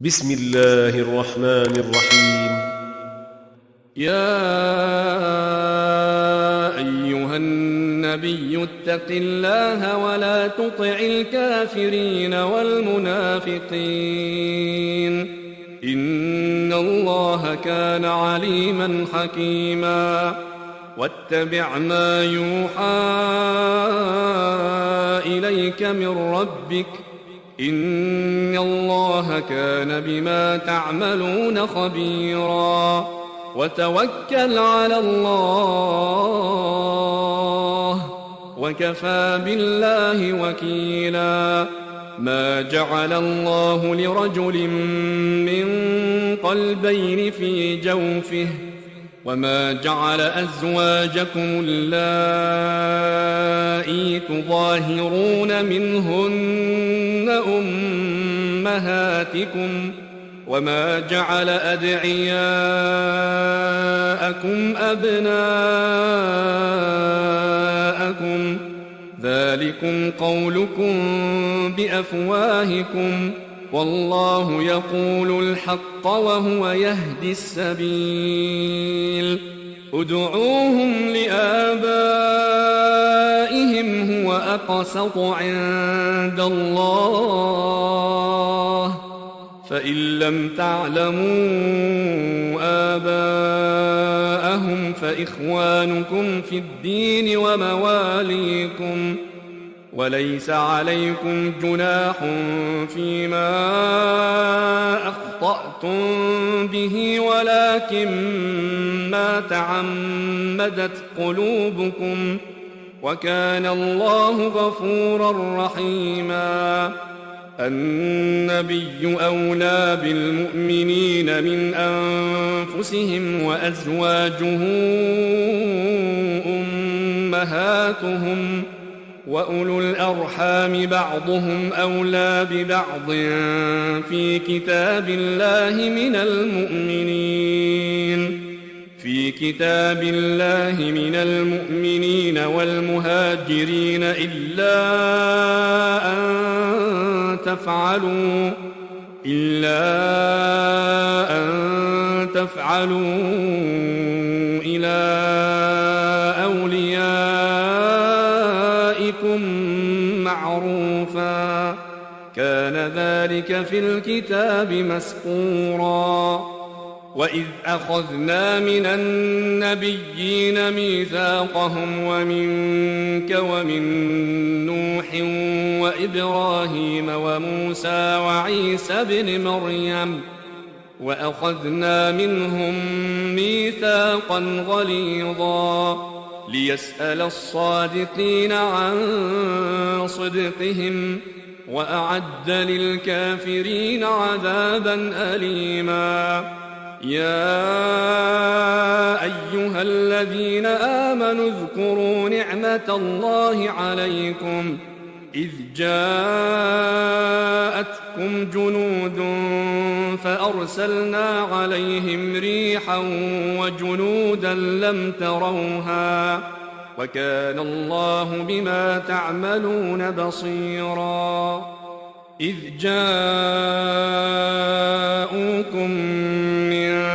بسم الله الرحمن الرحيم. يا أيها النبي اتق الله ولا تطع الكافرين والمنافقين إن الله كان عليما حكيما واتبع ما يوحى إليك من ربك إن الله كان بما تعملون خبيرا وتوكل على الله وكفى بالله وكيلا ما جعل الله لرجل من قلبين في جوفه وما جعل أزواجكم اللائي تظاهرون منهن أمهاتكم وما جعل أدعياءكم أبناءكم ذلكم قولكم بأفواهكم والله يقول الحق وهو يهدي السبيل ادعوهم لآبائهم هو أقسط عند الله فإن لم تعلموا آباءهم فإخوانكم في الدين ومواليكم وليس عليكم جناح فيما أخطأتم به ولكن ما تعمدت قلوبكم وكان الله غفورا رحيما النبي أولى بالمؤمنين من أنفسهم وأزواجه أمهاتهم وأولو الأرحام بعضهم أولى ببعض في كتاب الله من المؤمنين والمهاجرين إلا أن تفعلوا إلى أوليائكم معروفا كان ذلك في الكتاب مسطورا وإذ أخذنا من النبيين ميثاقهم ومنك ومن نوح وإبراهيم وموسى وعيسى بن مريم وأخذنا منهم ميثاقا غليظا ليسأل الصادقين عن صدقهم وأعد للكافرين عذابا أليما يا أيها الذين آمنوا اذكروا نعمة الله عليكم إذ جاءتكم جنود فأرسلنا عليهم ريحا وجنودا لم تروها وكان الله بما تعملون بصيرا إذ جاءوكم من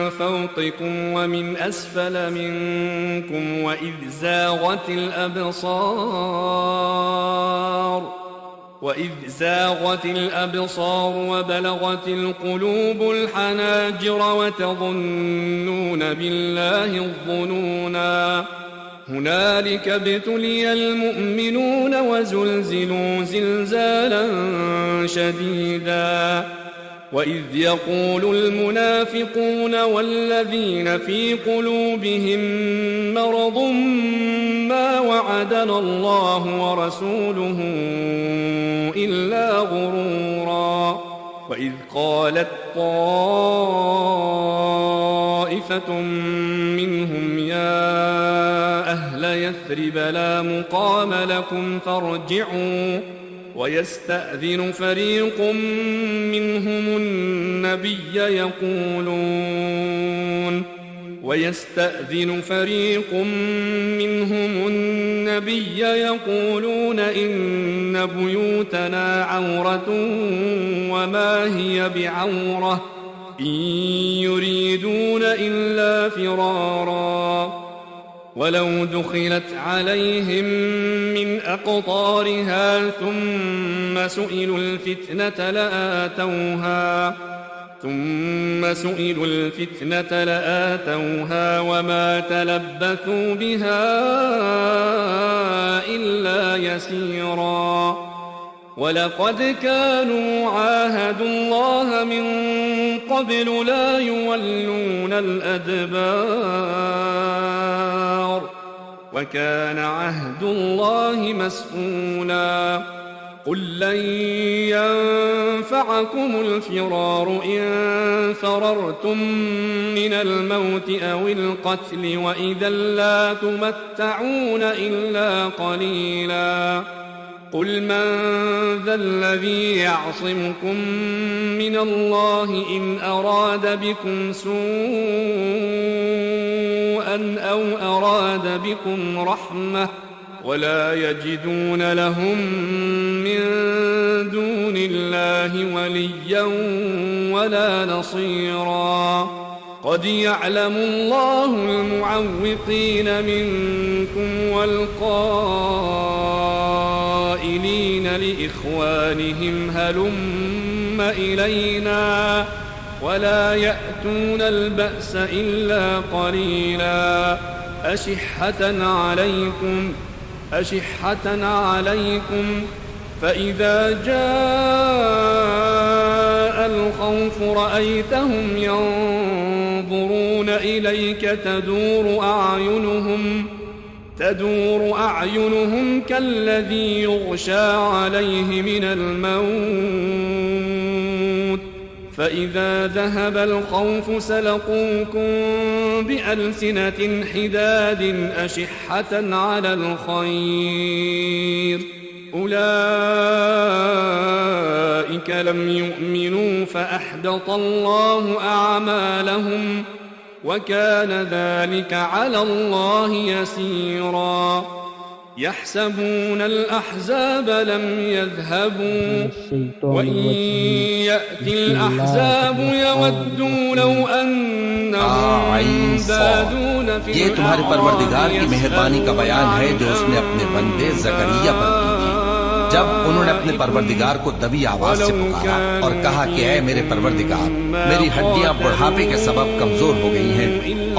فوقكم ومن أسفل منكم وإذ زاغت الأبصار وبلغت القلوب الحناجر وتظنون بالله الظنونا هنالك ابتلي المؤمنون وزلزلوا زلزالا شديدا وإذ يقول المنافقون والذين في قلوبهم مرض ما وعدنا الله ورسوله إلا غرورا وإذ قالت طائفة منهم يا أهل يثرب لا مقام لكم فارجعوا ويستأذن فريق منهم النبي ويستأذن فريق منهم النبي يقولون إن بيوتنا عورة وما هي بعورة إن يريدون إلا فرارا ولو دخلت عليهم من أقطارها ثم سئلوا الفتنة لآتوها وما تلبثوا بها إلا يسيرا ولقد كانوا عاهدوا الله من قبل لا يولون الأدبار وكان عهد الله مسؤولا قل لن ينفعكم الفرار إن فررتم من الموت أو القتل وإذا لا تمتعون إلا قليلا قل من ذا الذي يعصمكم من الله إن أراد بكم سوءا أو أراد بكم رحمة ولا يجدون لهم من دون الله وليا ولا نصيرا قد يعلم الله المعوقين منكم والقائلين لإخوانهم هلم إلينا ولا يأتون البأس إلا قليلا أشحة عليكم فإذا جاء الخوف رأيتهم ينظرون إليك تدور أعينهم كالذي يغشى عليه من الموت فإذا ذهب الخوف سلقوكم بألسنة حداد أشحة على الخير أولئك لم يؤمنوا فأحبط الله أعمالهم وكان ذلك على الله يسيرا يحسبون الأحزاب لم يذهبوا وإن يأتي الأحزاب يودوا لو أنهم بادون في یہ تمہارے پروردگار کی مہربانی کا بیان ہے جو اس نے اپنے بندے زکریا پر کی تھی جب انہوں نے اپنے پروردگار کو دبی آواز سے پکارا اور کہا کہ اے میرے پروردگار میری ہڈیاں بڑھاپے کے سبب کمزور ہو گئی ہیں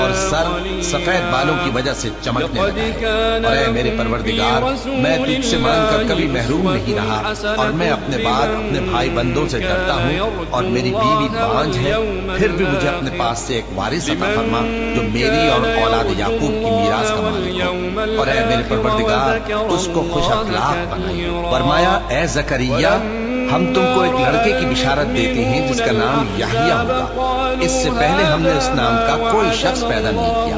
اور سر سفید بالوں کی وجہ سے چمکنے لگا ہے اور اے میرے پروردگار میں تجھ سے مانگ کر کبھی محروم نہیں رہا اور میں اپنے بعد اپنے بھائی بندوں سے ڈرتا ہوں اور میری بیوی بانجھ ہے پھر بھی مجھے اپنے پاس سے ایک وارث عطا فرما جو میری اور اولاد یعقوب کی میراث کا مالک ہو اور اے میرے پروردگار اس کو خوش اخلاق بنائے فرمایا اے زکریا ہم تم کو ایک لڑکے کی بشارت دیتے ہیں جس کا نام یحییٰ ہوگا اس سے پہلے ہم نے اس نام کا کوئی شخص پیدا نہیں کیا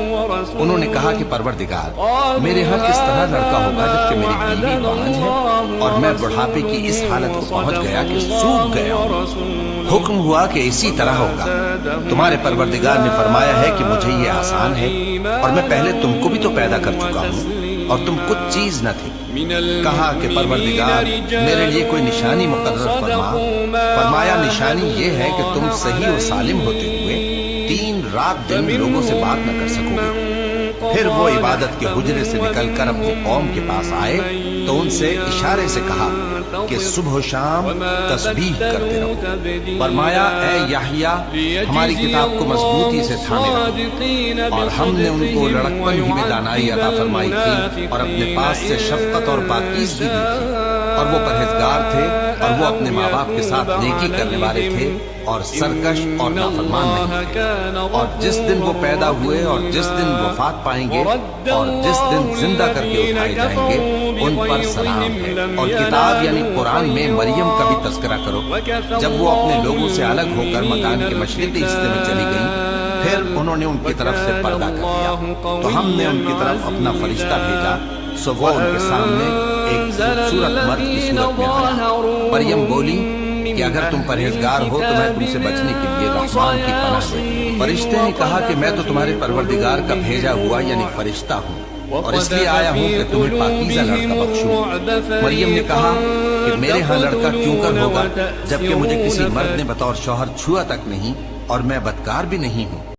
انہوں نے کہا کہ پروردگار میرے ہاں کس طرح لڑکا ہوگا جبکہ میری بیوی بانجھ ہے اور میں بڑھاپے کی اس حالت کو پہنچ گیا کہ سوکھ گیا ہوں حکم ہوا کہ اسی طرح ہوگا تمہارے پروردگار نے فرمایا ہے کہ مجھے یہ آسان ہے اور میں پہلے تم کو بھی تو پیدا کر چکا ہوں اور تم کچھ چیز نہ تھی کہا کہ پروردگار میرے لیے کوئی نشانی مقرر فرما فرمایا نشانی یہ ہے کہ تم صحیح و سالم ہوتے ہوئے 3 رات دن لوگوں سے بات نہ کر سکو گے پھر وہ عبادت کے حجرے سے نکل کر اپنی قوم کے پاس آئے تو ان سے اشارے سے کہا کہ صبح و شام تسبیح کرتے رہو فرمایا اے یحییٰ ہماری کتاب کو مضبوطی سے تھامے رکھو اور ہم نے ان کو لڑکپن ہی میں دانائی عطا فرمائی تھی اور اپنے پاس سے شفقت اور پاکیزگی دی تھی اور وہ پرہیزگار تھے اور وہ اپنے ماں باپ کے ساتھ نیکی کرنے والے تھے اور سرکش اور نافرمان نہیں تھے اور جس دن وہ پیدا ہوئے اور جس دن وفات پائیں گے اور جس دن زندہ کر کے اٹھائے جائیں گے ان پر سلام ہے اور کتاب یعنی قرآن میں مریم کا بھی تذکرہ کرو جب وہ اپنے لوگوں سے الگ ہو کر مکان کے مشرقی حصے میں چلی گئی پھر انہوں نے ان کی طرف سے پردہ کر دیا تو ہم نے ان کی طرف اپنا فرشتہ بھیجا سو وہ ان کے سامنے ایک خوبصورت مرد کی صورت میں آیا مریم بولی کہ اگر تم پرہیزگار ہو تو میں تم سے بچنے کے لیے رحمان کی پناہ لیتا ہوں۔ فرشتے نے کہا کہ میں تو تمہارے پروردگار کا بھیجا ہوا یعنی فرشتہ ہوں، اور اس لیے آیا ہوں کہ تمہیں پاکیزہ لڑکا بخشوں۔ مریم نے کہا کہ میرے ہاں لڑکا کیوں کر ہوگا جبکہ مجھے کسی مرد نے بطور شوہر چھوا تک نہیں اور میں بدکار بھی نہیں ہوں۔